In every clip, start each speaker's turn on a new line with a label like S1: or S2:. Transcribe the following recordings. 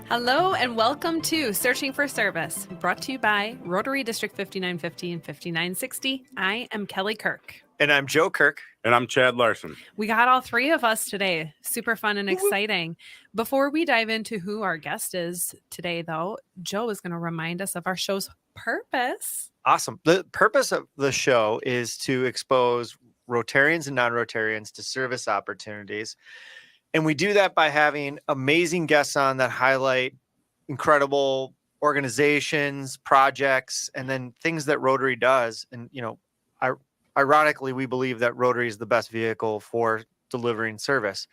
S1: Hello and welcome to Searching for Service, brought to you by Rotary District 5950 and 5960. I am Kelly Kirk.
S2: And I'm Joe Kirk.
S3: And I'm Chad Larson.
S1: We got all three of us today. Super fun and exciting. Before we dive into who our guest is today, though, Joe is going to remind us of our show's purpose.
S2: Awesome. The purpose of the show is to expose Rotarians and non-Rotarians to service opportunities. And we do that by having amazing guests on that highlight incredible organizations, projects, and then things that Rotary does. And, ironically, we believe that Rotary is the best vehicle for delivering service.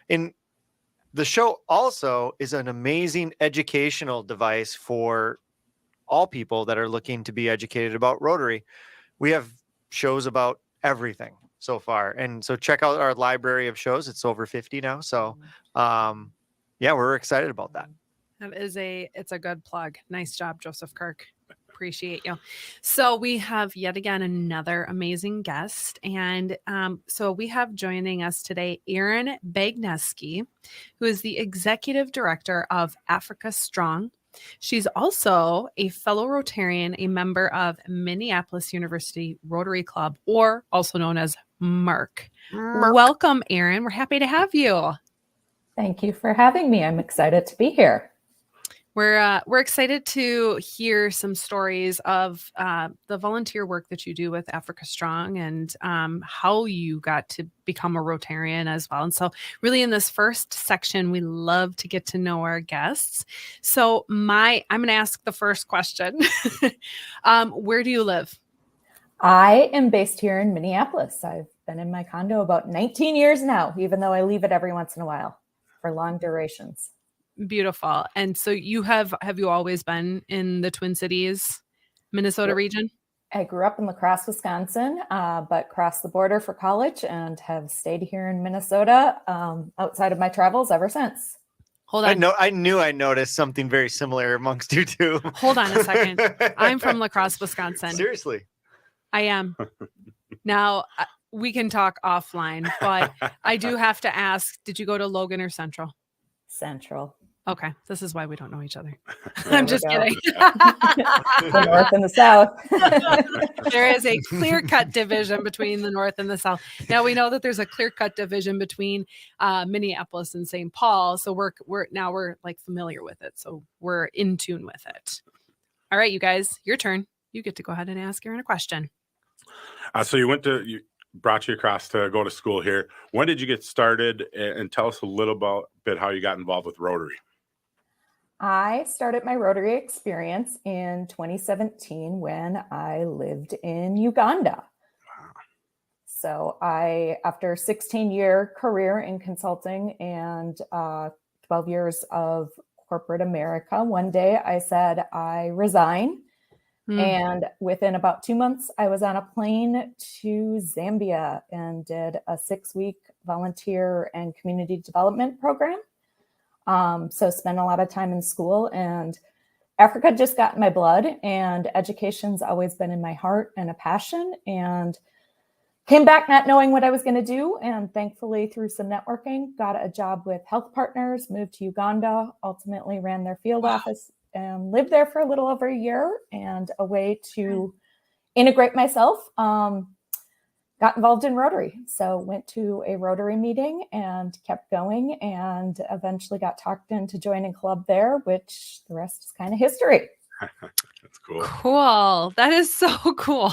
S2: And the show also is an amazing educational device for all people that are looking to be educated about Rotary. We have shows about everything so far. And so check out our library of shows. It's over 50 now. So, we're excited about that.
S1: It's a good plug. Nice job, Joseph Kirk. Appreciate you. So we have yet again another amazing guest. And so we have joining us today, Erin Bagniewski, who is the Executive Director of Africa Strong. She's also a fellow Rotarian, a member of Minneapolis University Rotary Club, or also known as MERC. Welcome, Erin. We're happy to have you.
S4: Thank you for having me. I'm excited to be here.
S1: We're excited to hear some stories of the volunteer work that you do with Africa Strong and how you got to become a Rotarian as well. And so really in this first section, we love to get to know our guests. So I'm going to ask the first question. Where do you live?
S4: I am based here in Minneapolis. I've been in my condo about 19 years now, even though I leave it every once in a while for long durations.
S1: Beautiful. And so have you always been in the Twin Cities, Minnesota region?
S4: I grew up in La Crosse, Wisconsin, but crossed the border for college and have stayed here in Minnesota outside of my travels ever since.
S1: Hold on.
S2: I knew I noticed something very similar amongst you two.
S1: Hold on a second. I'm from La Crosse, Wisconsin.
S2: Seriously.
S1: I am. Now, we can talk offline, but I do have to ask, did you go to Logan or Central?
S4: Central.
S1: Okay, this is why we don't know each other. I'm just kidding.
S4: The North and the South.
S1: There is a clear-cut division between the North and the South. Now we know that there's a clear-cut division between Minneapolis and St. Paul. So we're like familiar with it. So we're in tune with it. All right, you guys, your turn. You get to go ahead and ask Erin a question.
S3: So you brought you across to go to school here. When did you get started? And tell us a little bit how you got involved with Rotary.
S4: I started my Rotary experience in 2017 when I lived in Uganda.
S3: Wow.
S4: So after a 16-year career in consulting and 12 years of corporate America, one day I said, I resign. And within about 2 months, I was on a plane to Zambia and did a 6-week volunteer and community development program. So spent a lot of time in school, and Africa just got in my blood, and education's always been in my heart and a passion, and came back not knowing what I was going to do. And thankfully, through some networking, got a job with Health Partners, moved to Uganda, ultimately ran their field office, and lived there for a little over a year. And a way to integrate myself, got involved in Rotary. So went to a Rotary meeting and kept going, and eventually got talked into joining club there, which the rest is kind of history.
S3: That's cool.
S1: Cool. That is so cool.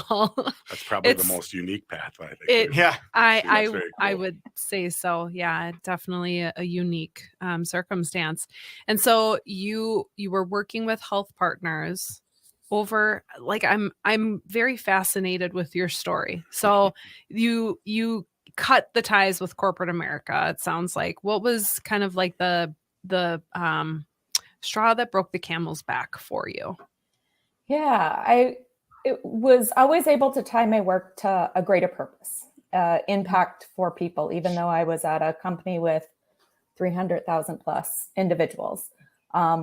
S3: That's probably the most unique path, I think.
S1: I would say so. Yeah, definitely a unique circumstance. And so you were working with Health Partners over, like, I'm very fascinated with your story. So you cut the ties with corporate America. It sounds like. What was kind of like the straw that broke the camel's back for you?
S4: Yeah, I was always able to tie my work to a greater purpose, impact for people, even though I was at a company with 300,000 plus individuals.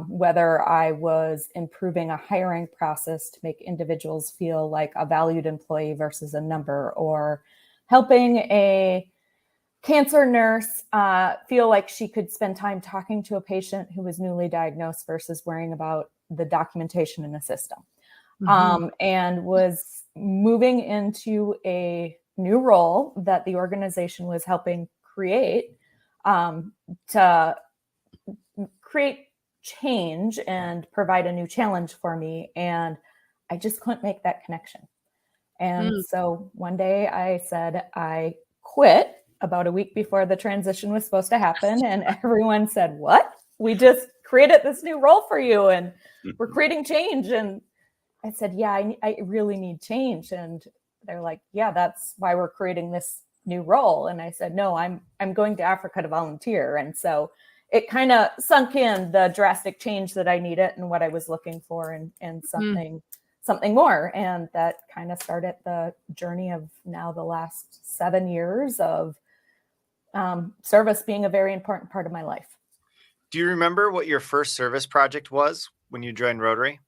S4: Whether I was improving a hiring process to make individuals feel like a valued employee versus a number, or helping a cancer nurse feel like she could spend time talking to a patient who was newly diagnosed versus worrying about the documentation in the system. And was moving into a new role that the organization was helping create to create change and provide a new challenge for me. And I just couldn't make that connection. And so one day I said, I quit about a week before the transition was supposed to happen. And everyone said, what? We just created this new role for you and we're creating change. And I said, yeah, I really need change. And they're like, yeah, that's why we're creating this new role. And I said, no, I'm going to Africa to volunteer. And so it kind of sunk in the drastic change that I needed and what I was looking for and something more. And that kind of started the journey of now the last 7 years of service being a very important part of my life.
S2: Do you remember what your first service project was when you joined Rotary?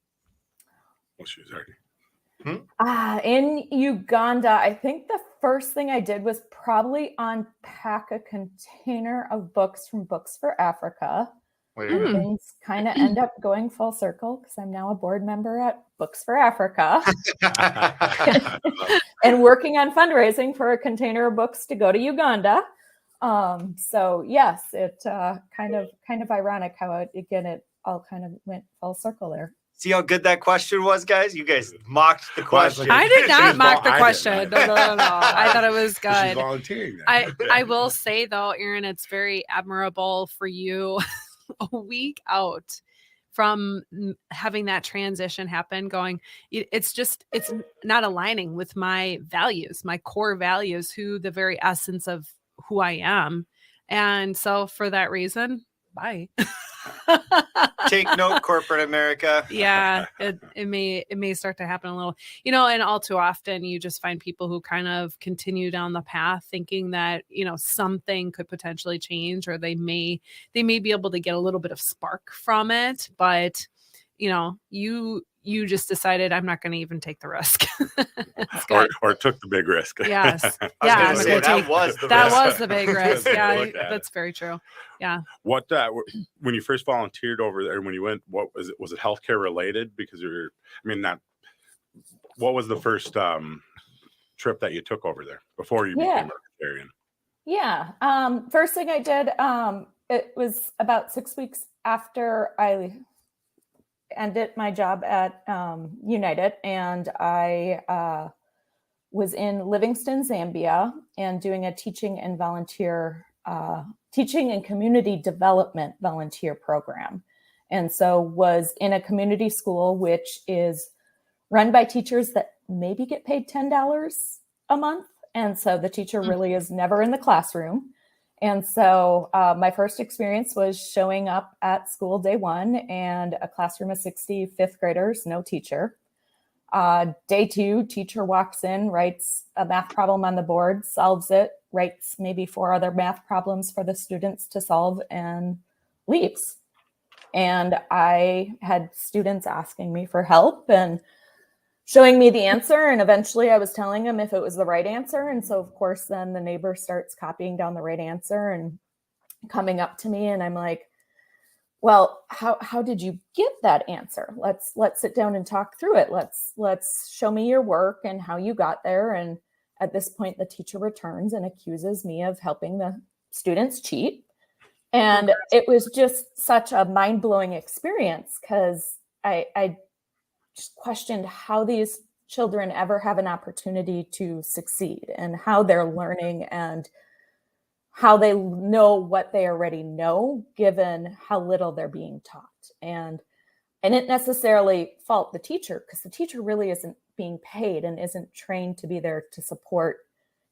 S3: Well, she was already.
S4: In Uganda, I think the first thing I did was probably unpack a container of books from Books for Africa. And things kind of end up going full circle because I'm now a board member at Books for Africa and working on fundraising for a container of books to go to Uganda. So yes, it kind of ironic how it all kind of went full circle there.
S2: See how good that question was, guys? You guys mocked the question.
S1: I did not mock the question. No. I thought it was good.
S3: She's volunteering.
S1: I will say though, Erin, it's very admirable for you a week out from having that transition happen, going, it's not aligning with my values, my core values, the very essence of who I am. And so for that reason, bye.
S2: Take note, corporate America.
S1: Yeah, it may start to happen a little, and all too often you just find people who kind of continue down the path thinking that, something could potentially change, or they may be able to get a little bit of spark from it. But, you just decided, I'm not going to even take the risk.
S3: or took the big risk.
S1: Yes.
S2: Yeah. That
S1: was the big risk. Yeah, that's very true. Yeah.
S3: What when you first volunteered over there, when you went, what was it? Was it healthcare related? Because what was the first trip that you took over there before you became a vegetarian?
S4: Yeah. First thing I did, it was about 6 weeks after I ended my job at United, and I was in Livingston, Zambia, and doing a teaching and community development volunteer program. And so was in a community school, which is run by teachers that maybe get paid $10 a month. And so the teacher really is never in the classroom. And so my first experience was showing up at school day one and a classroom of 60 fifth graders, no teacher. Day two, teacher walks in, writes a math problem on the board, solves it, writes maybe 4 other math problems for the students to solve, and leaves. And I had students asking me for help and showing me the answer. And eventually I was telling them if it was the right answer. And so of course, then the neighbor starts copying down the right answer and coming up to me. And I'm like, well, how did you get that answer? Let's sit down and talk through it. Let's show me your work and how you got there. And at this point, the teacher returns and accuses me of helping the students cheat. And it was just such a mind-blowing experience because I just questioned how these children ever have an opportunity to succeed and how they're learning and how they know what they already know, given how little they're being taught. And I didn't necessarily fault the teacher because the teacher really isn't being paid and isn't trained to be there to support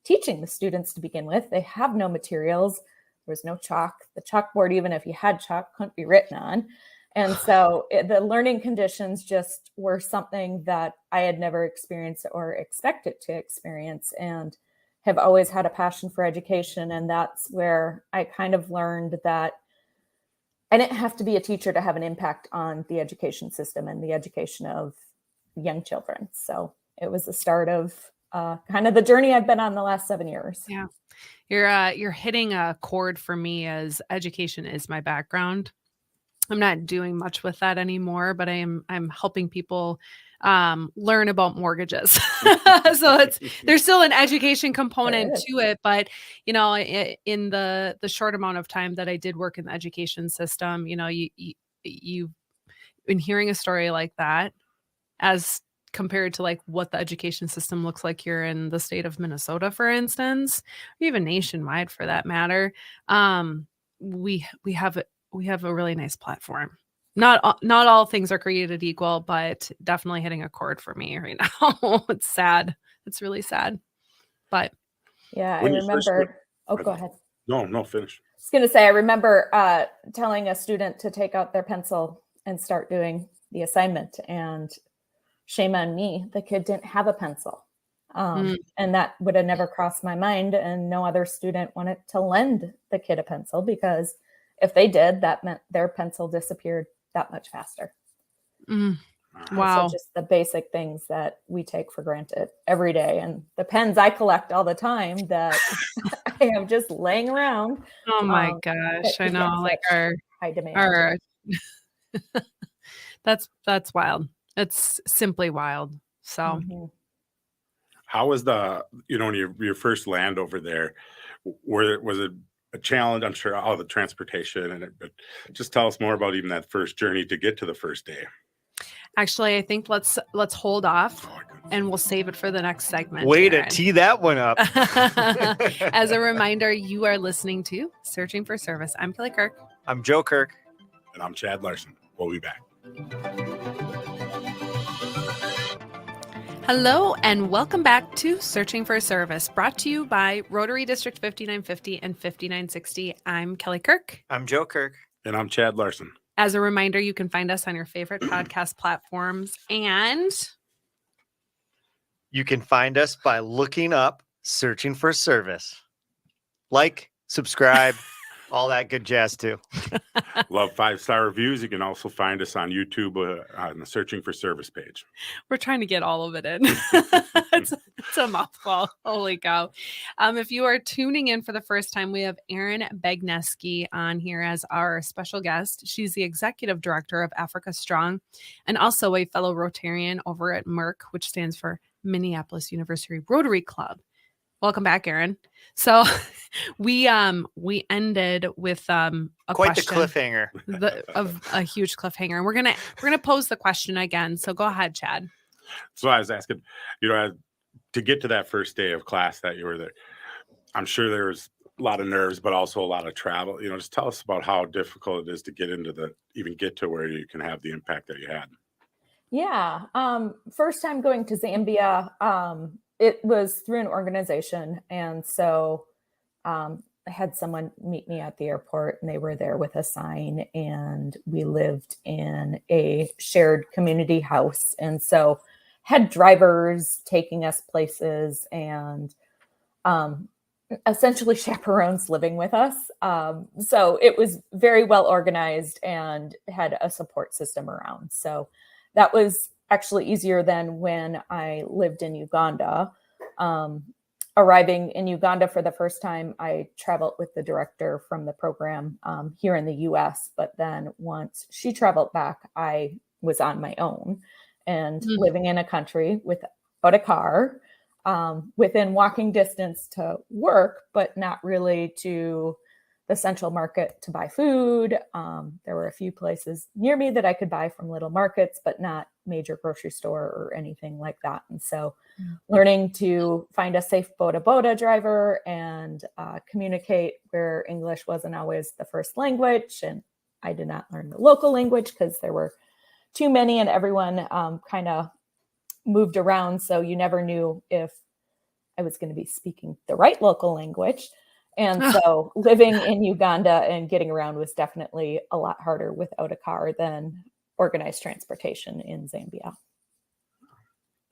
S4: teaching the students to begin with. They have no materials. There was no chalk. The chalkboard, even if you had chalk, couldn't be written on. And so the learning conditions just were something that I had never experienced or expected to experience, and have always had a passion for education. And that's where I kind of learned that I didn't have to be a teacher to have an impact on the education system and the education of young children. So it was the start of kind of the journey I've been on the last 7 years.
S1: Yeah. You're hitting a chord for me, as education is my background. I'm not doing much with that anymore, but I'm helping people learn about mortgages. So there's still an education component to it, but in the short amount of time that I did work in the education system, you've been hearing a story like that as compared to like what the education system looks like here in the state of Minnesota, for instance, or even nationwide for that matter. We have a really nice platform. Not all things are created equal, but definitely hitting a chord for me right now. It's sad. It's really sad. But
S4: yeah, I
S3: When you first
S4: remember. Oh, go ahead.
S3: No, finish.
S4: I was going to say, I remember telling a student to take out their pencil and start doing the assignment, and shame on me, the kid didn't have a pencil. And that would have never crossed my mind, and no other student wanted to lend the kid a pencil, because if they did, that meant their pencil disappeared that much faster.
S1: Wow.
S4: So just the basic things that we take for granted every day, and the pens I collect all the time that I am just laying around.
S1: Oh my gosh. I know, like
S4: high demand.
S1: That's wild. It's simply wild. So
S3: How was when your first land over there? Was it a challenge? I'm sure all the transportation but just tell us more about even that first journey to get to the first day.
S1: Actually, I think let's hold off and we'll save it for the next segment.
S2: Way to tee that one up.
S1: As a reminder, you are listening to Searching for Service. I'm Kelly Kirk.
S2: I'm Joe Kirk.
S3: And I'm Chad Larson. We'll be back.
S1: Hello and welcome back to Searching for Service, brought to you by Rotary District 5950 and 5960. I'm Kelly Kirk.
S2: I'm Joe Kirk.
S3: And I'm Chad Larson.
S1: As a reminder, you can find us on your favorite podcast platforms, and
S2: you can find us by looking up Searching for Service. Like, subscribe, all that good jazz too.
S3: Love 5-star reviews. You can also find us on YouTube on the Searching for Service page.
S1: We're trying to get all of it in. It's a mouthful. Holy cow. If you are tuning in for the first time, we have Erin Bagniewski on here as our special guest. She's the executive director of Africa Strong and also a fellow Rotarian over at MERC, which stands for Minneapolis University Rotary Club. Welcome back, Erin. So we ended with quite
S2: question, the cliffhanger
S1: of a huge cliffhanger, and we're gonna pose the question again. So go ahead, Chad.
S3: So I was asking, to get to that first day of class that you were there, I'm sure there was a lot of nerves, but also a lot of travel. Just tell us about how difficult it is to get get to where you can have the impact that you had.
S4: Yeah. First time going to Zambia, it was through an organization. And so I had someone meet me at the airport, and they were there with a sign, and we lived in a shared community house. And so had drivers taking us places, and essentially chaperones living with us. So it was very well organized and had a support system around. So that was actually easier than when I lived in Uganda. Arriving in Uganda for the first time, I traveled with the director from the program here in the US. But then once she traveled back, I was on my own and living in a country without a car, within walking distance to work, but not really to the central market to buy food. There were a few places near me that I could buy from little markets, but not major grocery store or anything like that. And so learning to find a safe boda driver and communicate where English wasn't always the first language. And I did not learn the local language because there were too many, and everyone kind of moved around. So you never knew if I was going to be speaking the right local language. And so living in Uganda and getting around was definitely a lot harder without a car than organized transportation in Zambia.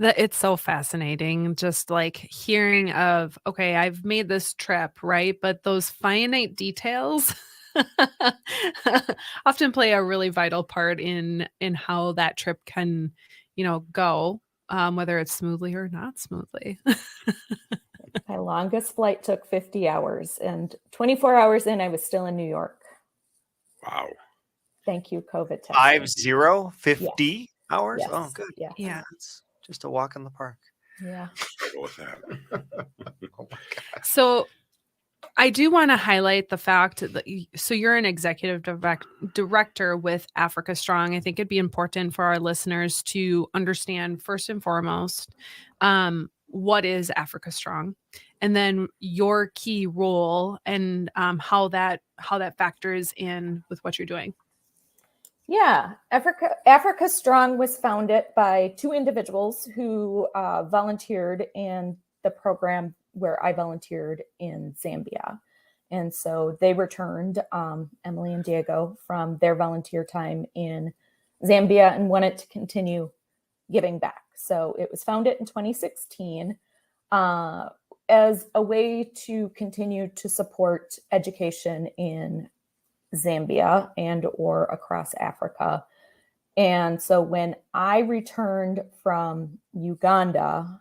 S1: It's so fascinating, just like hearing of, okay, I've made this trip, right? But those finite details often play a really vital part in how that trip can, go. whether it's smoothly or not smoothly.
S4: My longest flight took 50 hours, and 24 hours in, I was still in New York.
S3: Wow.
S4: Thank you, COVID testing.
S2: 50 hours.
S4: Yes.
S2: Oh, good.
S4: Yeah.
S1: Yeah.
S2: It's just a walk in the park.
S4: Yeah.
S3: Struggle with that.
S2: Oh my God.
S1: So I do want to highlight the fact that so you're an executive director with Africa Strong. I think it'd be important for our listeners to understand first and foremost what is Africa Strong, and then your key role and how that factors in with what you're doing.
S4: Yeah, Africa Strong was founded by two individuals who volunteered in the program where I volunteered in Zambia. And so they returned, Emily and Diego, from their volunteer time in Zambia and wanted to continue giving back. So it was founded in 2016 as a way to continue to support education in Zambia and or across Africa. And so when I returned from Uganda,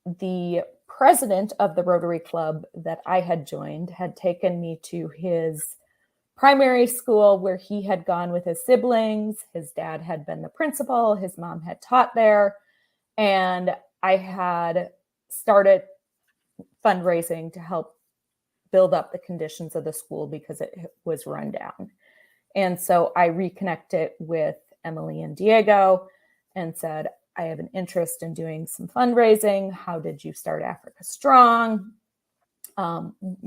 S4: the president of the Rotary Club that I had joined had taken me to his primary school where he had gone with his siblings. His dad had been the principal, his mom had taught there, and I had started fundraising to help build up the conditions of the school because it was run down. And so I reconnected with Emily and Diego and said, I have an interest in doing some fundraising. How did you start Africa Strong?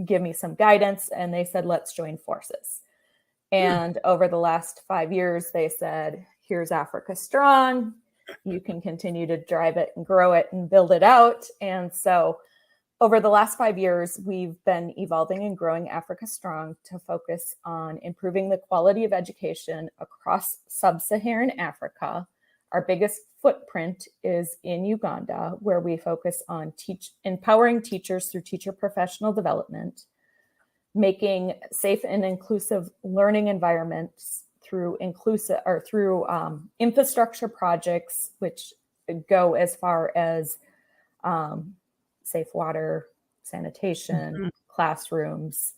S4: Give me some guidance. And they said, let's join forces. And over the last 5 years, they said, here's Africa Strong. You can continue to drive it and grow it and build it out. And so over the last 5 years, we've been evolving and growing Africa Strong to focus on improving the quality of education across sub-Saharan Africa. Our biggest footprint is in Uganda, where we focus on empowering teachers through teacher professional development, making safe and inclusive learning environments through infrastructure projects, which go as far as safe water, sanitation, classrooms,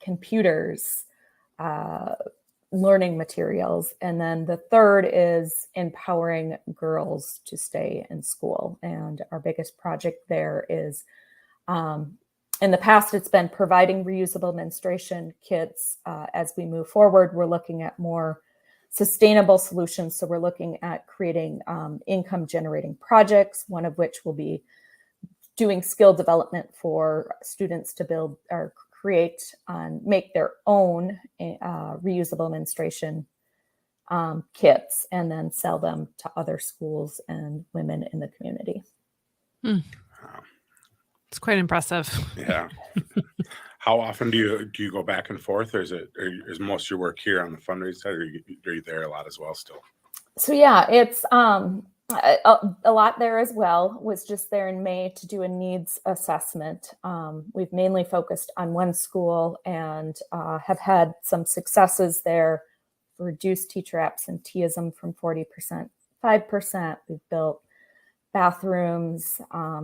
S4: computers, learning materials. And then the third is empowering girls to stay in school. And our biggest project there is, in the past, it's been providing reusable menstruation kits. As we move forward, we're looking at more sustainable solutions. So we're looking at creating income generating projects, one of which will be doing skill development for students to build or create and make their own reusable menstruation kits and then sell them to other schools and women in the community.
S1: It's quite impressive.
S3: Yeah. How often do you go back and forth, or is most of your work here on the fundraising side, or are you there a lot as well still?
S4: So yeah, it's a lot there as well. Was just there in May to do a needs assessment. We've mainly focused on one school and have had some successes there. Reduced teacher absenteeism from 40% to 5%. We've built bathrooms,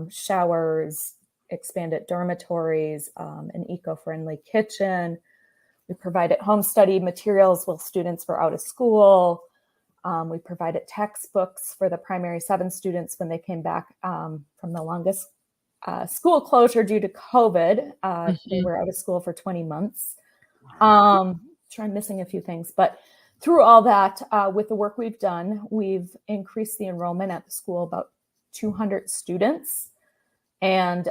S4: showers, expanded dormitories, an eco-friendly kitchen. We provided home study materials while students were out of school. We provided textbooks for the primary 7 students when they came back from the longest school closure due to COVID. They were out of school for 20 months. I'm missing a few things, but through all that, with the work we've done, we've increased the enrollment at the school about 200 students and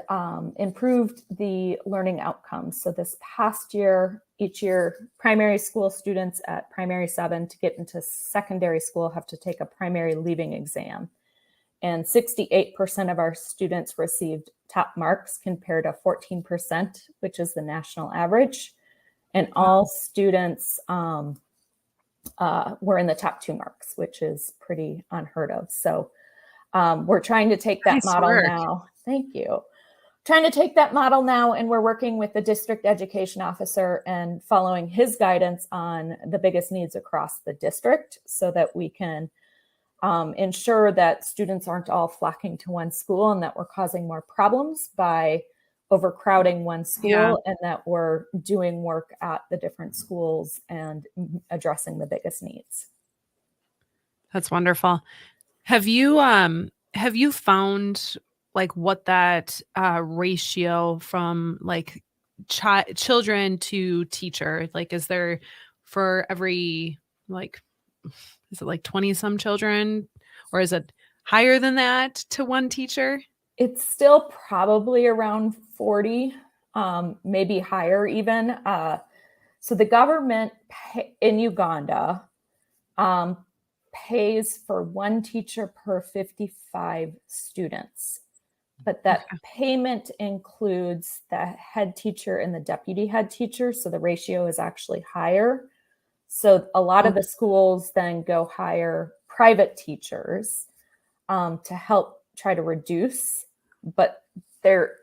S4: improved the learning outcomes. So this past year, each year, primary school students at primary 7 to get into secondary school have to take a primary leaving exam. And 68% of our students received top marks compared to 14%, which is the national average. And all students were in the top 2 marks, which is pretty unheard of. So we're trying to take that model now. Thank you. Trying to take that model now, and we're working with the district education officer and following his guidance on the biggest needs across the district so that we can ensure that students aren't all flocking to one school and that we're causing more problems by overcrowding one school, and that we're doing work at the different schools and addressing the biggest needs.
S1: That's wonderful. Have you found like what that ratio from like children to teacher, like is there for every like is it like 20 some children, or is it higher than that to one teacher?
S4: It's still probably around 40, maybe higher even. So the government in Uganda pays for one teacher per 55 students. But that payment includes the head teacher and the deputy head teacher. So the ratio is actually higher. So a lot of the schools then go hire private teachers to help try to reduce, but their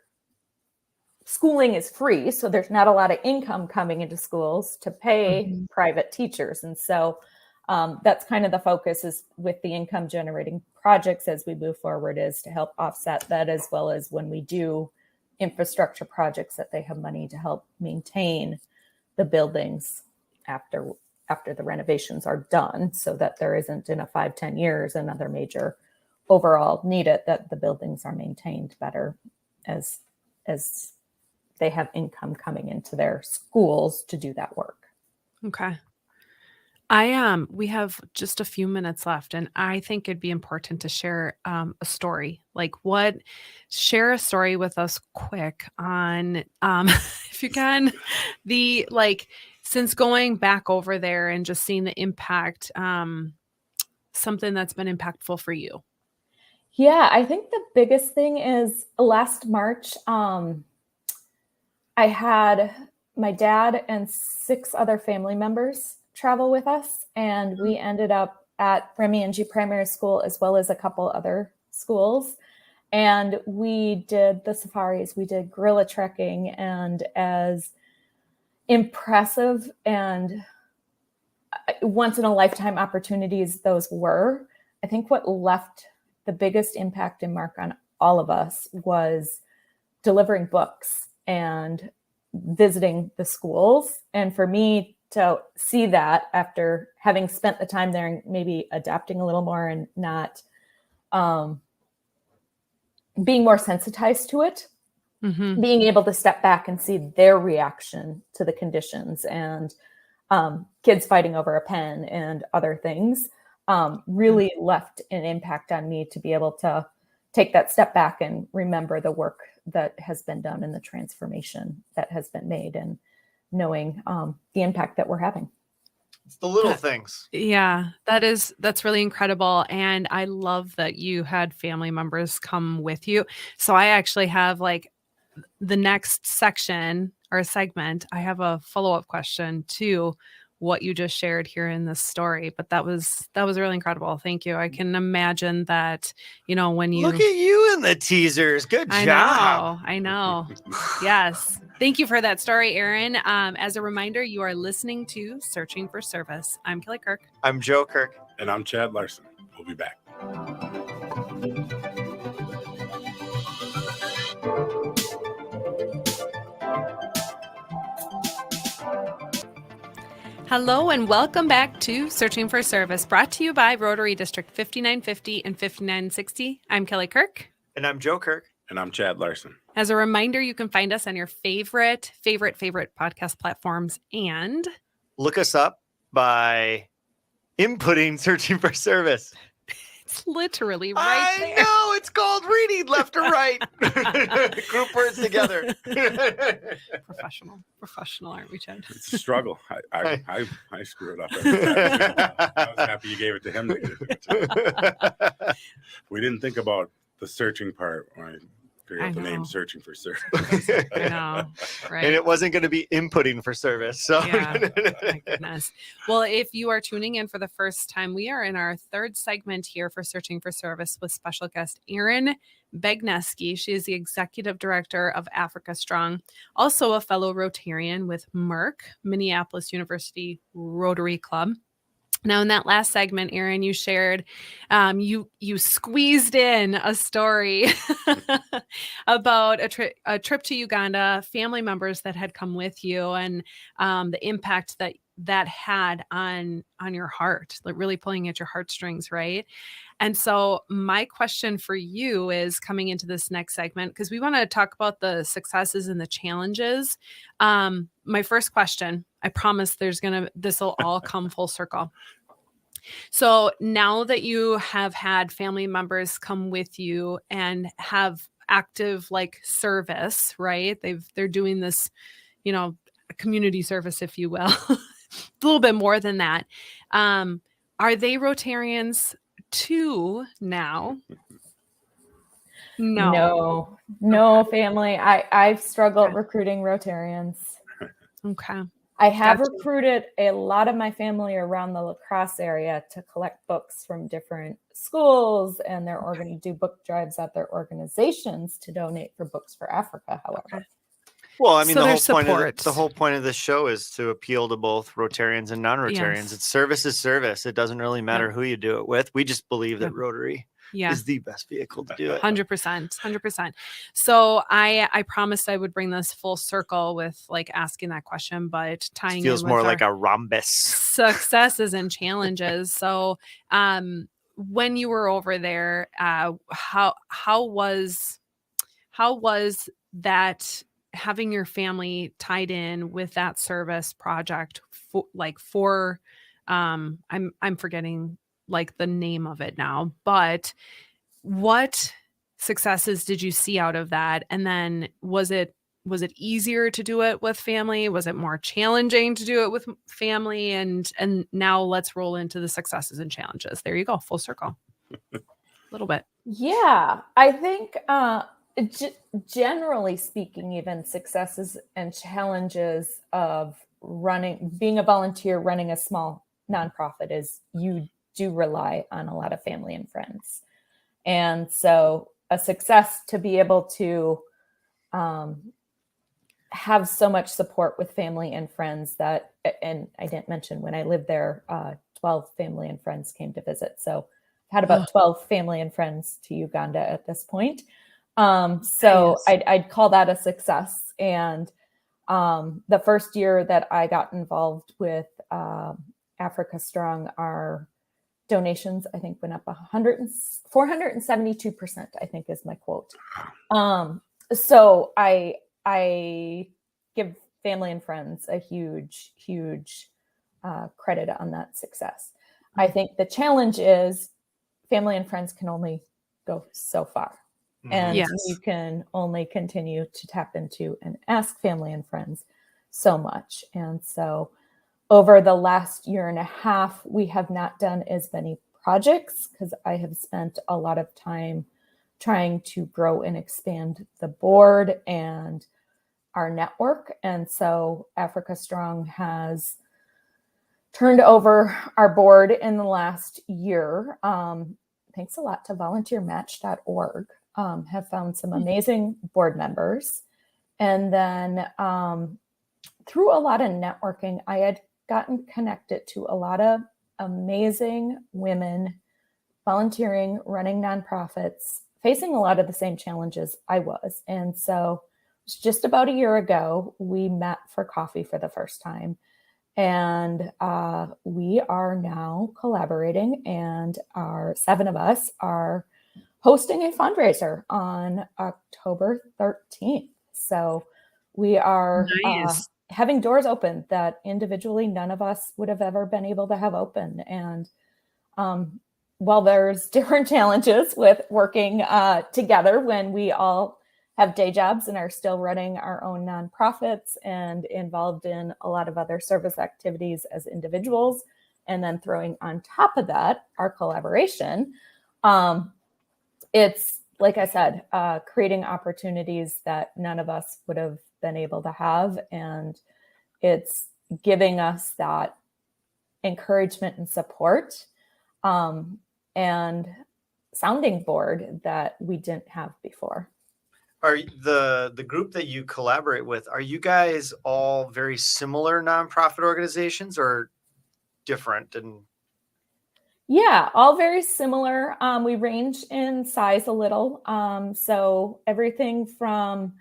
S4: schooling is free. So there's not a lot of income coming into schools to pay private teachers. And so that's kind of the focus is with the income generating projects as we move forward, is to help offset that, as well as when we do infrastructure projects that they have money to help maintain the buildings after the renovations are done, so that there isn't in a 5-10 years another major overall need, it that the buildings are maintained better as they have income coming into their schools to do that work.
S1: Okay. We have just a few minutes left, and I think it'd be important to share a story. Share a story with us quick on, if you can, since going back over there and just seeing the impact, something that's been impactful for you.
S4: Yeah, I think the biggest thing is last March, I had my dad and 6 other family members travel with us, and we ended up at Bagniewski Primary School as well as a couple other schools, and we did the safaris, we did gorilla trekking, and as impressive and once in a lifetime opportunities those were, I think what left the biggest impact and mark on all of us was delivering books and visiting the schools. And for me to see that after having spent the time there and maybe adapting a little more and not being more sensitized to it, being able to step back and see their reaction to the conditions and kids fighting over a pen and other things really left an impact on me, to be able to take that step back and remember the work that has been done and the transformation that has been made, and knowing the impact that we're having.
S2: It's the little things.
S1: Yeah, that's really incredible. And I love that you had family members come with you. So I actually have the next section or segment, I have a follow-up question to what you just shared here in this story, but that was really incredible. Thank you. I can imagine that, when you
S2: look at you in the teasers. Good job.
S1: I know. Yes. Thank you for that story, Erin. As a reminder, you are listening to Searching for Service. I'm Kelly Kirk.
S2: I'm Joe Kirk.
S3: And I'm Chad Larson. We'll be back.
S1: Hello and welcome back to Searching for Service, brought to you by Rotary District 5950 and 5960. I'm Kelly Kirk.
S2: And I'm Joe Kirk.
S3: And I'm Chad Larson.
S1: As a reminder, you can find us on your favorite podcast platforms, and
S2: look us up by inputting Searching for Service.
S1: It's literally right there.
S2: I know, it's called reading left or right. Group words together.
S1: Professional, aren't we, Chad?
S3: It's a struggle. I screw it up every time. I was happy you gave it to him to give it to. We didn't think about the searching part when I figured out the name Searching for Service.
S1: I know, right?
S2: And it wasn't going to be inputting for service. So
S1: yeah, my goodness. Well, if you are tuning in for the first time, we are in our third segment here for Searching for Service with special guest Erin Bagniewski. She is the executive director of Africa Strong, also a fellow Rotarian with MERC, Minneapolis University Rotary Club. Now, in that last segment, Erin, you shared, you squeezed in a story about a trip to Uganda, family members that had come with you, and the impact that had on your heart, like really pulling at your heartstrings, right? And so my question for you is coming into this next segment, because we want to talk about the successes and the challenges. My first question, I promise this will all come full circle. So now that you have had family members come with you and have active like service, right? They're doing this, community service, if you will, a little bit more than that. Are they Rotarians too now? No.
S4: No, family. I've struggled recruiting Rotarians.
S1: Okay.
S4: I have
S1: Gotcha.
S4: recruited a lot of my family around the La Crosse area to collect books from different schools, and they're going to do book drives at their organizations to donate for Books for Africa, however.
S1: Okay.
S2: Well, I mean,
S1: So
S2: the
S1: there's
S2: whole point of
S1: support.
S2: the whole point of this show is to appeal to both Rotarians and non-Rotarians.
S1: Yes.
S2: It's service is service. It doesn't really matter who you do it with. We just believe that
S1: Yep.
S2: Rotary
S1: Yeah.
S2: is the best vehicle to do it.
S1: 100%. So I promised I would bring this full circle with like asking that question, but tying
S2: Feels
S1: in with
S2: more
S1: our
S2: like a rhombus.
S1: successes and challenges. So when you were over there, how was that, having your family tied in with that service project for I'm forgetting like the name of it now, but what successes did you see out of that? And then was it easier to do it with family? Was it more challenging to do it with family? And now let's roll into the successes and challenges. There you go, full circle. A little bit.
S4: Yeah, I think generally speaking, even successes and challenges of being a volunteer, running a small nonprofit is you do rely on a lot of family and friends. And so a success to be able to have so much support with family and friends that, and I didn't mention when I lived there, 12 family and friends came to visit. So I've had about 12 family and friends to Uganda at this point. So
S1: Nice.
S4: I'd call that a success. And the first year that I got involved with Africa Strong, our donations, I think, went up 472%, I think is my quote. So I give family and friends a huge credit on that success. I think the challenge is family and friends can only go so far. And
S1: Yes.
S4: you can only continue to tap into and ask family and friends so much. And so over the last year and a half, we have not done as many projects because I have spent a lot of time trying to grow and expand the board and our network. And so Africa Strong has turned over our board in the last year. Thanks a lot to volunteermatch.org. Have found some amazing board members. And then through a lot of networking, I had gotten connected to a lot of amazing women volunteering, running nonprofits, facing a lot of the same challenges I was. And so it was just about a year ago, we met for coffee for the first time. And we are now collaborating, and our 7 of us are hosting a fundraiser on October 13th. So we are
S1: Nice.
S4: having doors open that individually none of us would have ever been able to have open. And while there's different challenges with working together when we all have day jobs and are still running our own nonprofits and involved in a lot of other service activities as individuals, and then throwing on top of that our collaboration, it's, like I said, creating opportunities that none of us would have been able to have. And it's giving us that encouragement and support and sounding board that we didn't have before.
S2: Are the group that you collaborate with, are you guys all very similar nonprofit organizations or different? And
S4: Yeah, all very similar. We range in size a little. So everything from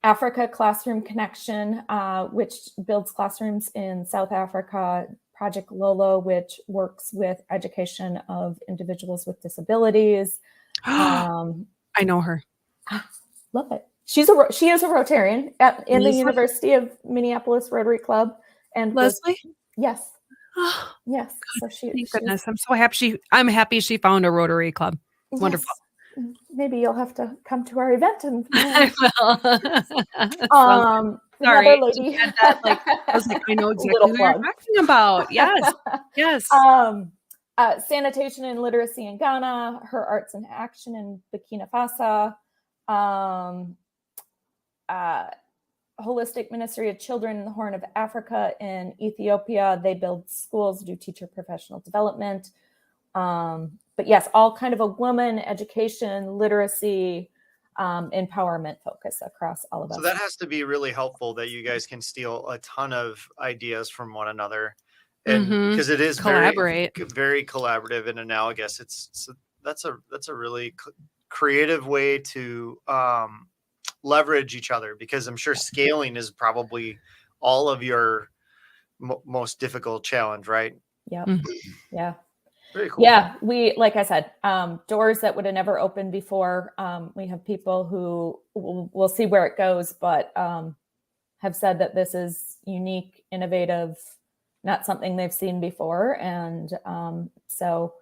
S4: Africa Classroom Connection, which builds classrooms in South Africa, Project Lolo, which works with education of individuals with disabilities.
S1: I know her.
S4: Love it. She is a Rotarian in the
S1: Leslie?
S4: University of Minneapolis Rotary Club, and
S1: Leslie?
S4: yes,
S1: Oh,
S4: yes. So
S1: thank goodness. I'm so happy I'm happy she found a Rotary Club. Wonderful.
S4: Yes. Maybe you'll have to come to our event and
S1: I will.
S4: another
S1: Sorry.
S4: lady.
S1: That, like, I was like, I know exactly
S4: Little
S1: who you're
S4: plug.
S1: talking about. Yes. Yes.
S4: Sanitation and literacy in Ghana, her arts and action in Burkina Faso, holistic ministry of children in the Horn of Africa in Ethiopia. They build schools, do teacher professional development. But yes, all kind of a woman education, literacy, empowerment focus across all of us.
S2: So that has to be really helpful that you guys can steal a ton of ideas from one another, and because it is
S1: Collaborate.
S2: very collaborative and analogous. That's a really creative way to leverage each other, because I'm sure scaling is probably all of your most difficult challenge, right?
S4: Yep. Yeah.
S2: Very cool.
S4: Yeah, we, like I said, doors that would have never opened before. We have people who we'll see where it goes, but have said that this is unique, innovative, not something they've seen before. And so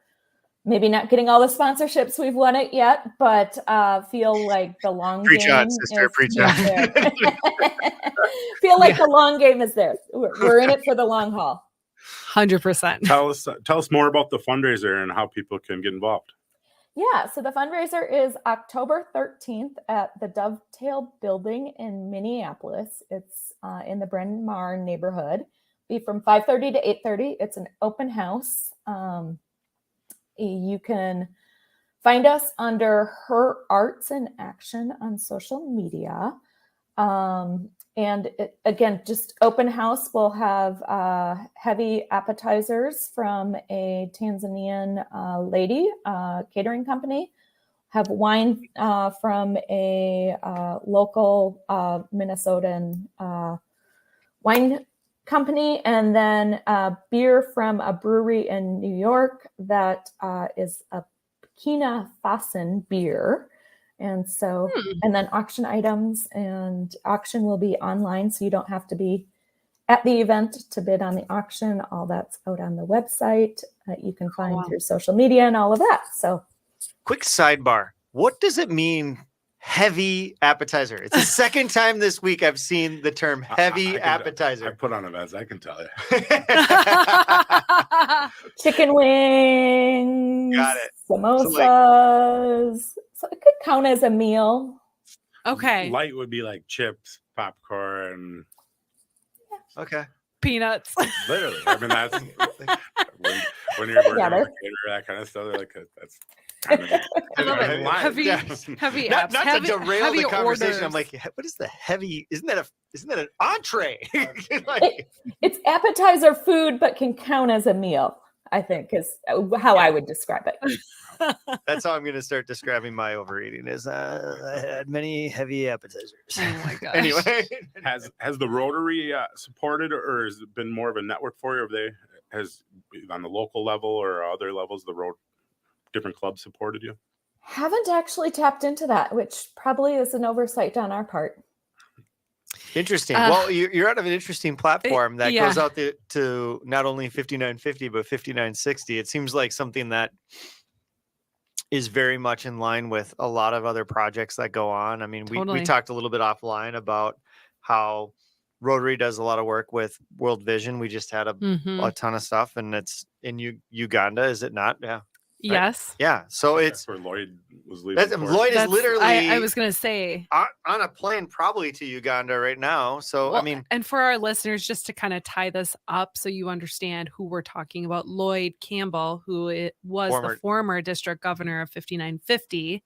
S4: maybe not getting all the sponsorships we've won it yet, but feel like the long game
S2: sister,
S4: is there. Feel like the long game is there. We're in it for the long haul.
S1: 100%.
S3: Tell us more about the fundraiser and how people can get involved.
S4: Yeah, so the fundraiser is October 13th at the Dovetail Building in Minneapolis. It's in the Bryn Mawr neighborhood. Be from 5:30 to 8:30. It's an open house. You can find us under Her Arts in Action on social media. And again, just open house. We'll have heavy appetizers from a Tanzanian lady catering company. Have wine from a local Minnesotan wine company, and then beer from a brewery in New York that is a Burkina Faso beer. And so, and then auction items, and auction will be online. So you don't have to be at the event to bid on the auction. All that's out on the website that you can find through social media and all of that. So
S2: quick sidebar. What does it mean, heavy appetizer? It's the second time this week I've seen the term heavy appetizer.
S3: I put on a vest, I can tell you.
S4: Chicken wings.
S2: Got it.
S4: Samosas. So it could count as a meal.
S1: Okay.
S3: Light would be like chips, popcorn.
S2: Okay.
S1: Peanuts.
S3: Literally. I mean, that's when you're working on that kind of stuff, they're like, that's kind of
S1: I love it. Heavy apps.
S2: Not
S1: heavy,
S2: to derail
S1: heavy
S2: the conversation.
S1: orders.
S2: I'm like, what is the heavy? Isn't that an entree?
S4: It's appetizer food, but can count as a meal, I think, is how I would describe it.
S2: That's how I'm going to start describing my overeating. Is I had many heavy appetizers.
S1: Oh my gosh.
S2: Anyway,
S3: has the Rotary supported, or has it been more of a network for you? Have they has on the local level or other levels different clubs supported you?
S4: Haven't actually tapped into that, which probably is an oversight on our part.
S2: Interesting. Well, you're out of an interesting platform that goes out to not only 5950 but 5960. It seems like something that is very much in line with a lot of other projects that go on. I mean, we talked a little bit offline about how Rotary does a lot of work with World Vision. We just had a ton of stuff, and it's in Uganda, is it not? Yeah.
S1: Yes.
S2: Right? Yeah. So
S3: that's where Lloyd was leaving.
S2: Lloyd is literally.
S1: I was going to say
S2: on a plane probably to Uganda right now. So I mean,
S1: and for our listeners, just to kind of tie this up, so you understand who we're talking about, Lloyd Campbell, who was the former district governor of 5950,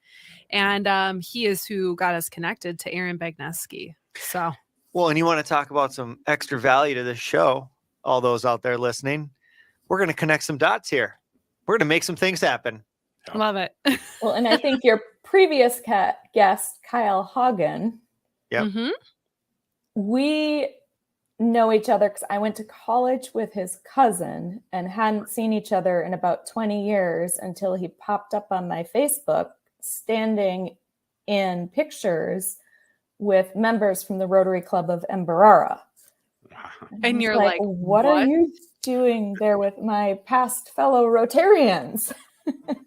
S1: and he is who got us connected to Erin Bagniewski. So.
S2: Well, and you want to talk about some extra value to this show, all those out there listening, we're going to connect some dots here. We're going to make some things happen.
S1: Love it.
S4: Well, and I think your previous guest, Kyle Hagen,
S2: Yep.
S1: Mhm.
S4: we know each other because I went to college with his cousin and hadn't seen each other in about 20 years until he popped up on my Facebook standing in pictures with members from the Rotary Club of Emberara.
S1: And
S4: I
S1: you're
S4: was
S1: like,
S4: what are you doing there with my past fellow Rotarians?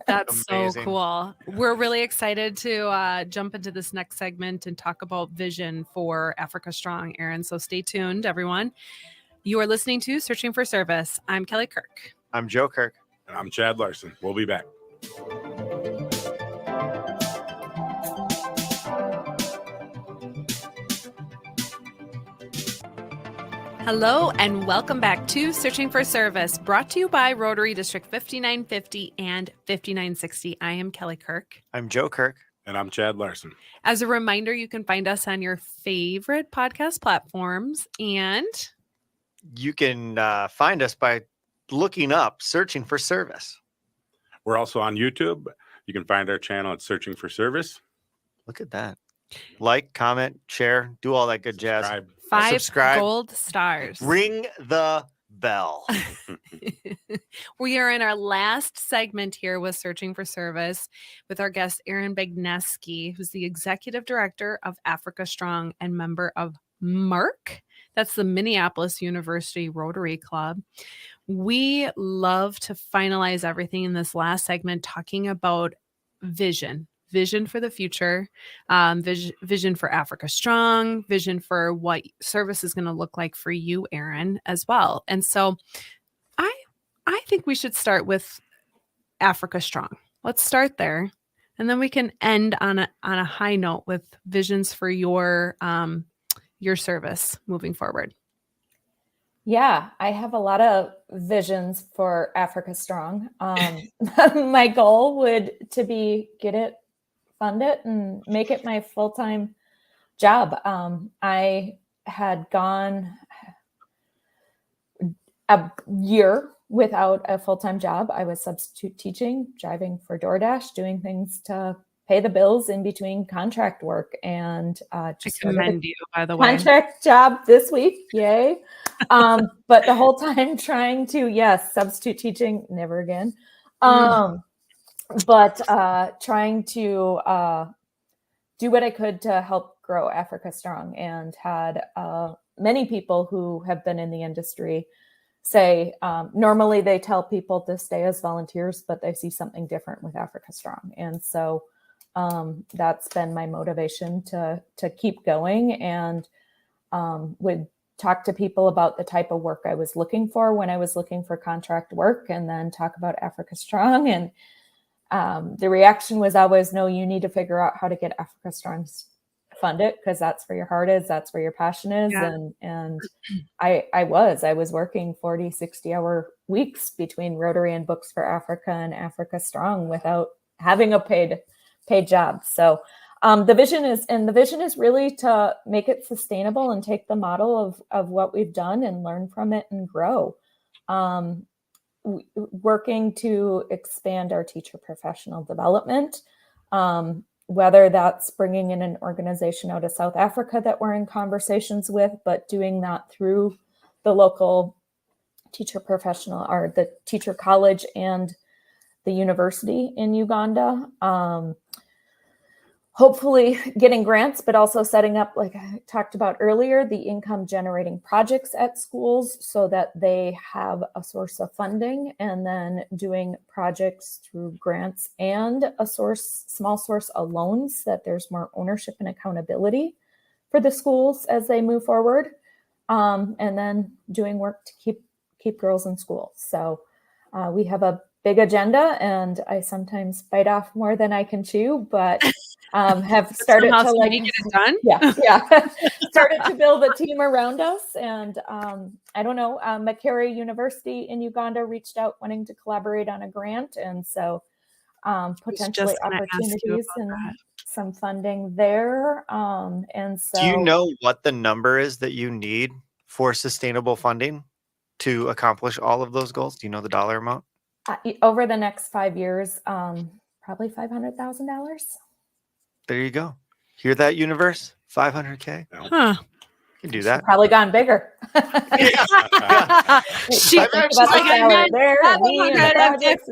S1: That's
S2: Amazing.
S1: so cool. We're really excited to jump into this next segment and talk about vision for Africa Strong, Erin. So stay tuned, everyone. You are listening to Searching for Service. I'm Kelly Kirk.
S2: I'm Joe Kirk.
S3: And I'm Chad Larson. We'll be back.
S1: Hello and welcome back to Searching for Service, brought to you by Rotary District 5950 and 5960. I am Kelly Kirk.
S2: I'm Joe Kirk.
S3: And I'm Chad Larson.
S1: As a reminder, you can find us on your favorite podcast platforms, and
S2: You can find us by looking up Searching for Service.
S3: We're also on YouTube. You can find our channel at Searching for Service.
S2: Look at that. Like, comment, share, do all that good jazz.
S3: Subscribe.
S1: 5
S2: Subscribe.
S1: gold stars.
S2: Ring the bell.
S1: We are in our last segment here with Searching for Service with our guest, Erin Bagniewski, who's the Executive Director of Africa Strong and member of MARC. That's the Minneapolis University Rotary Club. We love to finalize everything in this last segment talking about vision for the future, vision for Africa Strong, vision for what service is going to look like for you, Erin, as well. And so I think we should start with Africa Strong. Let's start there. And then we can end on a high note with visions for your service moving forward.
S4: Yeah, I have a lot of visions for Africa Strong. My goal would to be get it, fund it, and make it my full-time job. I had gone a year without a full-time job. I was substitute teaching, driving for DoorDash, doing things to pay the bills in between contract work, and just
S1: I commend you, by the way.
S4: contract job this week. Yay. But the whole time trying to, substitute teaching, never again. But trying to do what I could to help grow Africa Strong, and had many people who have been in the industry say normally they tell people to stay as volunteers, but they see something different with Africa Strong. And so that's been my motivation to keep going, and would talk to people about the type of work I was looking for when I was looking for contract work, and then talk about Africa Strong. And the reaction was always, no, you need to figure out how to get Africa Strong funded, because that's where your heart is, that's where your passion is.
S1: Yeah.
S4: And I was working 40, 60-hour weeks between Rotary and Books for Africa and Africa Strong without having a paid job. So the vision is really to make it sustainable and take the model of what we've done and learn from it and grow. Working to expand our teacher professional development, whether that's bringing in an organization out of South Africa that we're in conversations with, but doing that through the local teacher professional or the teacher college and the university in Uganda. Hopefully getting grants, but also setting up, like I talked about earlier, the income generating projects at schools so that they have a source of funding, and then doing projects through grants and a small source of loans, that there's more ownership and accountability for the schools as they move forward. And then doing work to keep girls in school. So we have a big agenda, and I sometimes bite off more than I can chew, but have started to
S1: get it done.
S4: Started to build a team around us. And I don't know, Makerere University in Uganda reached out wanting to collaborate on a grant. And so potentially opportunities and some funding there. And so
S2: do you know what the number is that you need for sustainable funding to accomplish all of those goals? Do you know the dollar amount?
S4: Over the next 5 years, probably $500,000.
S2: There you go. Hear that, universe? 500K.
S1: Huh.
S2: You can do that.
S4: Probably gone bigger.
S1: She,
S2: I'm
S4: Think
S2: actually
S4: about the
S1: like, I
S4: salary
S1: meant
S4: there and me and the projects.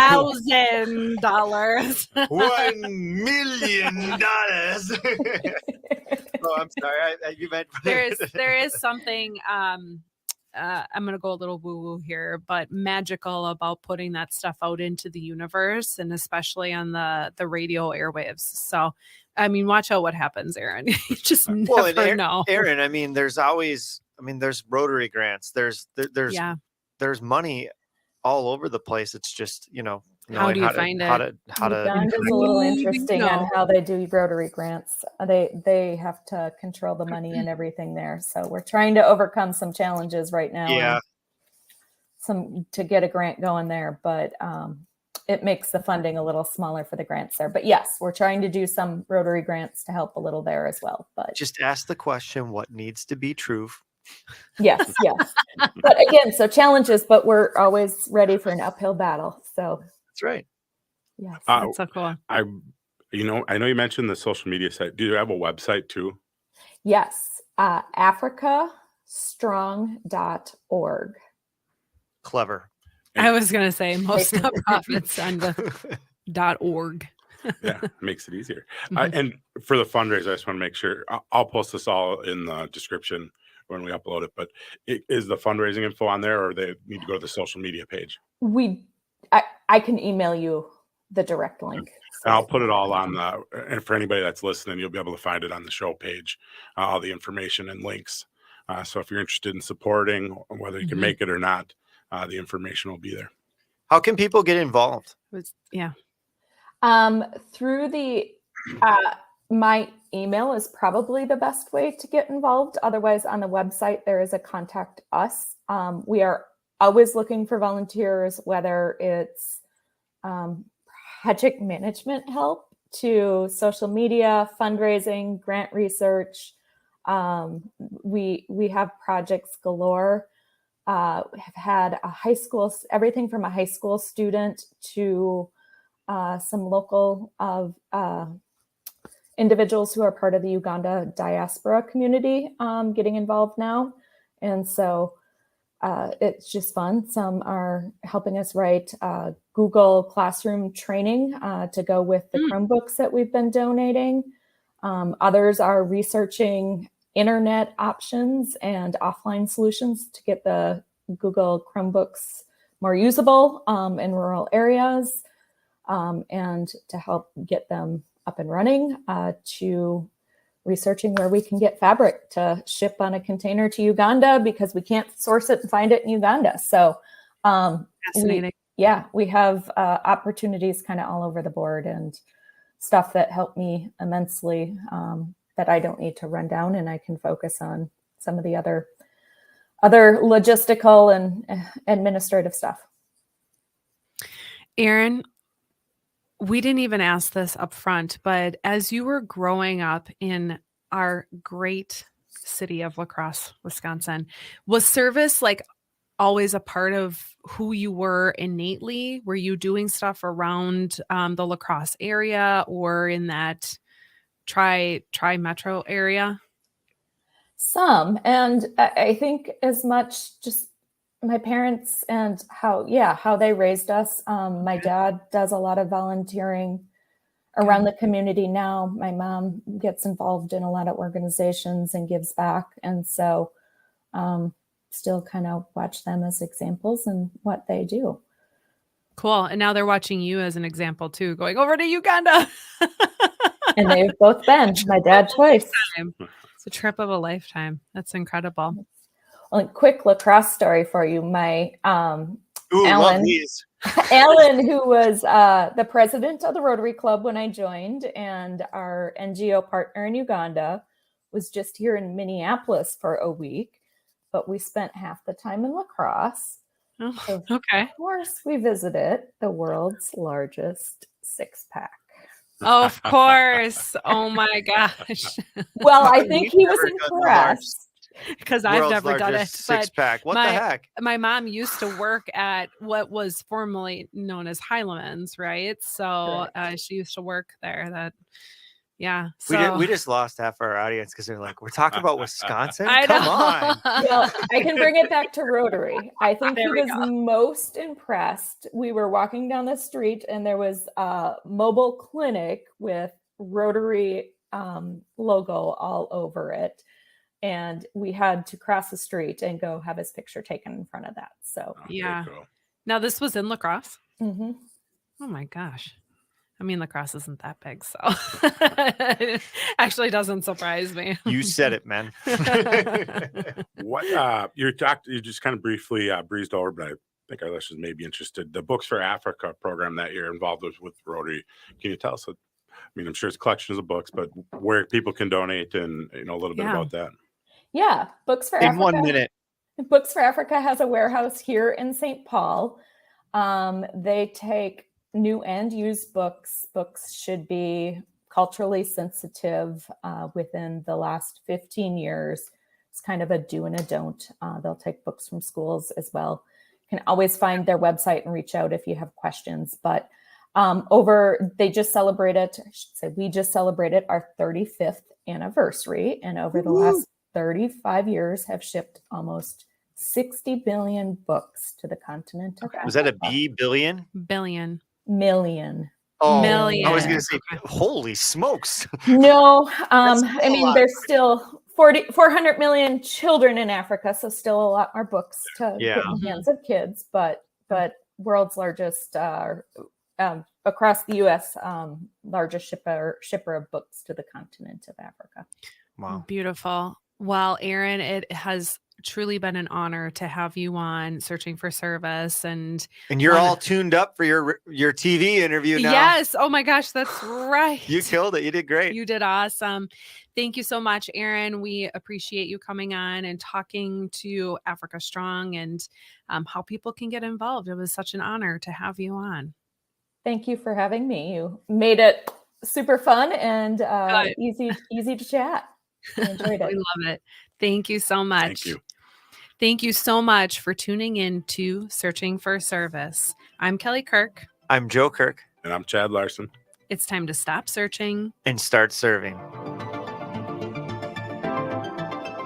S1: $758,000.
S2: $1 million. Oh, I'm sorry. You meant
S1: there is something I'm gonna go a little woo-woo here, but magical about putting that stuff out into the universe, and especially on the radio airwaves. So I mean, watch out what happens, Erin. You just never know.
S2: Erin, I mean, there's Rotary grants. There's money all over the place. It's just,
S1: How do you find it?
S2: How to
S4: Uganda's a little interesting on how they do Rotary grants. They have to control the money and everything there. So we're trying to overcome some challenges right now.
S2: Yeah.
S4: To get a grant going there, but it makes the funding a little smaller for the grants there. But yes, we're trying to do some Rotary grants to help a little there as well. But
S2: just ask the question, what needs to be true?
S4: Yes. But again, so challenges, but we're always ready for an uphill battle. So
S2: that's right.
S4: Yes.
S1: That's so cool.
S3: I know you mentioned the social media site. Do you have a website too?
S4: Yes. africastrong.org.
S2: Clever.
S1: I was going to say most nonprofits end with .org.
S3: Yeah, makes it easier. And for the fundraiser, I just want to make sure I'll post this all in the description when we upload it. But is the fundraising info on there, or they need to go to the social media page?
S4: I can email you the direct link.
S3: And I'll put it all on and for anybody that's listening, you'll be able to find it on the show page, all the information and links. So if you're interested in supporting, whether you can make it or not, the information will be there.
S2: How can people get involved?
S4: Through the my email is probably the best way to get involved. Otherwise, on the website there is a contact us. We are always looking for volunteers, whether it's project management help to social media, fundraising, grant research. We have projects galore. Have had everything from a high school student to some local individuals who are part of the Uganda diaspora community getting involved now. And so it's just fun. Some are helping us write Google Classroom training to go with the Chromebooks that we've been donating. Others are researching internet options and offline solutions to get the Google Chromebooks more usable in rural areas, and to help get them up and running, to researching where we can get fabric to ship on a container to Uganda because we can't source it and find it in Uganda. So
S1: fascinating.
S4: We have opportunities kind of all over the board and stuff that helped me immensely, that I don't need to run down, and I can focus on some of the other logistical and administrative stuff.
S1: Erin, we didn't even ask this up front, but as you were growing up in our great city of La Crosse, Wisconsin, was service like always a part of who you were innately? Were you doing stuff around the La Crosse area or in that tri-metro area?
S4: Some, and I think as much just my parents and how they raised us. My dad does a lot of volunteering around the community now. My mom gets involved in a lot of organizations and gives back. And so still kind of watch them as examples in what they do.
S1: Cool. And now they're watching you as an example too, going over to Uganda.
S4: And they've both been, my dad twice.
S1: It's a trip of a lifetime. That's incredible.
S4: Well, a quick La Crosse story for you. My Alan, who was the president of the Rotary Club when I joined, and our NGO partner in Uganda, was just here in Minneapolis for a week, but we spent half the time in La Crosse.
S1: Oh,
S4: so
S1: okay.
S4: Of course, we visited the world's largest six-pack.
S1: Of course. Oh my gosh.
S4: Well, I think he was impressed.
S1: because I've
S2: World's
S1: never done it.
S2: largest six
S1: But
S2: pack. What the heck?
S1: my mom used to work at what was formerly known as Highlands, right? So she used to work there. Yeah. So
S2: We just lost half our audience because they're like, we're talking about Wisconsin.
S1: I
S2: Come
S1: know.
S2: on.
S4: Well, I can bring it back to Rotary. I think
S1: There
S4: he
S1: we
S4: was
S1: go.
S4: most impressed. We were walking down the street and there was a mobile clinic with Rotary logo all over it. And we had to cross the street and go have his picture taken in front of that. So,
S3: Oh,
S1: Yeah.
S3: very cool.
S1: Now this was in La Crosse.
S4: mhm.
S1: Oh my gosh. I mean, La Crosse isn't that big, so it actually doesn't surprise me.
S2: You said it, man.
S3: What you just kind of briefly breezed over, but I think our listeners may be interested. The Books for Africa program that you're involved with Rotary. Can you tell us? I mean, I'm sure it's collections of books, but where people can donate and a little bit
S1: Yeah.
S3: about that.
S4: Yeah, Books for
S2: In
S4: Africa.
S2: 1 minute.
S4: Books for Africa has a warehouse here in St. Paul. They take new and used books. Books should be culturally sensitive within the last 15 years. It's kind of a do and a don't. They'll take books from schools as well. You can always find their website and reach out if you have questions. But we just celebrated our 35th anniversary. And over the last 35 years have shipped almost 60 billion books to the continent of Africa.
S2: Was that a billion?
S1: Billion.
S4: Million.
S2: Oh,
S1: Million.
S2: I was going to say, holy smokes.
S4: No,
S2: still
S4: I
S2: a
S4: mean,
S2: lot.
S4: there's still 400 million children in Africa, so still a lot more books to
S2: Yeah.
S4: get in the hands of kids, but world's largest, across the U.S., largest shipper of books to the continent of Africa.
S2: Wow.
S1: Beautiful. Well, Erin, it has truly been an honor to have you on Searching for Service. And
S2: you're all tuned up for your TV interview now.
S1: Yes. Oh my gosh, that's right.
S2: You killed it. You did great.
S1: You did awesome. Thank you so much, Erin. We appreciate you coming on and talking to Africa Strong and how people can get involved. It was such an honor to have you on.
S4: Thank you for having me. You made it super fun and easy to chat. I enjoyed it.
S1: We love it. Thank you so much.
S3: Thank you.
S1: Thank you so much for tuning in to Searching for Service. I'm Kelly Kirk.
S2: I'm Joe Kirk.
S3: And I'm Chad Larson.
S1: It's time to stop searching
S2: And start serving.